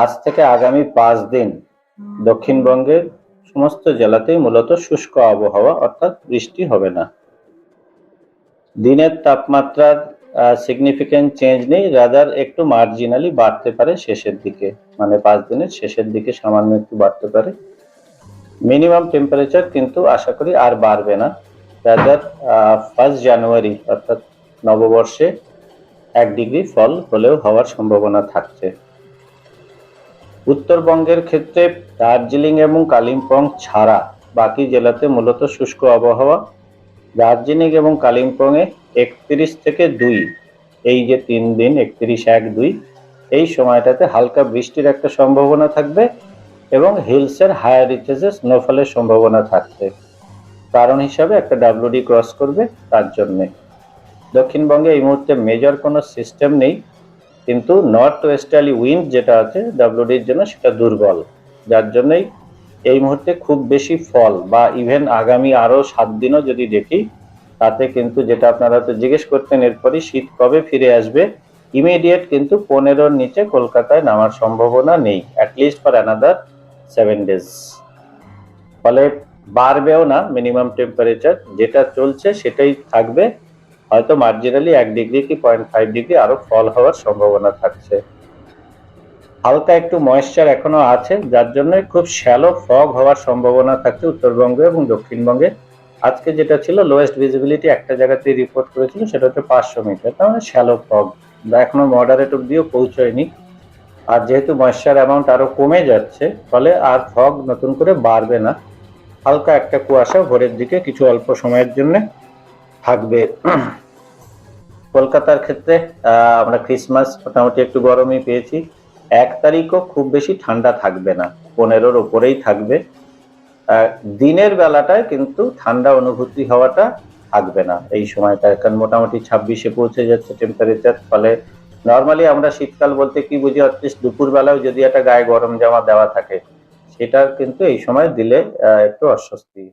আজ থেকে আগামী 5 দিন দক্ষিণবঙ্গের সমস্ত জেলাতেই মূলত শুষ্ক আবহাওয়া, অর্থাৎ বৃষ্টি হবে না। দিনের তাপমাত্রার সিগনিফিক্যান্ট চেঞ্জ নেই, রাদার একটু মার্জিনালি বাড়তে পারে শেষের দিকে, মানে 5 দিনের শেষের দিকে সামান্য একটু বাড়তে পারে। মিনিমাম টেম্পারেচার কিন্তু আশা করি আর বাড়বে না, রাদার 1 জানুয়ারি অর্থাৎ নববর্ষে 1 ডিগ্রি ফল হলেও হওয়ার সম্ভাবনা থাকছে। উত্তরবঙ্গের ক্ষেত্রে দার্জিলিং এবং কালিম্পং ছাড়া বাকি জেলাতে মূলত শুষ্ক আবহাওয়া। দার্জিলিং এবং কালিম্পংয়ে 31 থেকে 2, এই যে 3 দিন 31, 1, 2, এই সময়টাতে হালকা বৃষ্টির একটা সম্ভাবনা থাকবে এবং হিলসের হায়ার রিচেসে স্নোফলের সম্ভাবনা থাকছে। কারণ হিসাবে একটা WD ক্রস করবে, তার জন্যে। দক্ষিণবঙ্গে এই মুহূর্তে মেজর কোনো সিস্টেম নেই, কিন্তু নর্থ ওয়েস্টার্লি উইন্ড যেটা আছে WDর জন্য সেটা দুর্বল, যার জন্যই এই মুহূর্তে খুব বেশি ফল বা ইভেন আগামী আরো 7 দিনও যদি দেখি, তাতে কিন্তু যেটা আপনারা তো জিজ্ঞেস করতেন এরপরই শীত কবে ফিরে আসবে, ইমিডিয়েট কিন্তু 15-র নিচে কলকাতায় নামার সম্ভাবনা নেই, অ্যাটলিস্ট ফর অ্যানাদার 7 days। ফলে বাড়বেও না, মিনিমাম টেম্পারেচার যেটা চলছে সেটাই থাকবে, হয়তো মার্জিনালি 1 ডিগ্রি কি 0.5 ডিগ্রি আরো ফল হওয়ার সম্ভাবনা থাকছে। হালকা একটু ময়েশ্চার এখনো আছে, যার জন্য খুব শ্যালো ফগ হওয়ার সম্ভাবনা থাকছে উত্তরবঙ্গে এবং দক্ষিণবঙ্গে। আজকে যেটা ছিল লোয়েস্ট ভিজিবিলিটি একটা জায়গাতে রিপোর্ট করেছিল, সেটা হচ্ছে 500 মিটার, তার মানে শ্যালো ফগ, এখনো মডারেট অব্দিও পৌঁছয়নি। আর যেহেতু ময়েশ্চার অ্যামাউন্ট আরো কমে যাচ্ছে, ফলে আর ফগ নতুন করে বাড়বে না। হালকা একটা কুয়াশা ভোরের দিকে কিছু অল্প সময়ের জন্য থাকবে। কলকাতার ক্ষেত্রে আমরা ক্রিসমাস মোটামুটি একটু গরমই পেয়েছি। 1 তারিখও খুব বেশি ঠান্ডা থাকবে না, 15-র ওপরেই থাকবে। দিনের বেলাটায় কিন্তু ঠান্ডা অনুভূতি হওয়াটা থাকবে না এই সময়টা, কারণ মোটামুটি 26-এ পৌঁছে যাচ্ছে টেম্পারেচার। ফলে নর্মালি আমরা শীতকাল বলতে কি বুঝি, অ্যাটলিস্ট দুপুর বেলাও যদি একটা গায়ে গরম জামা দেওয়া থাকে, সেটা কিন্তু এই সময় দিলে একটু অস্বস্তি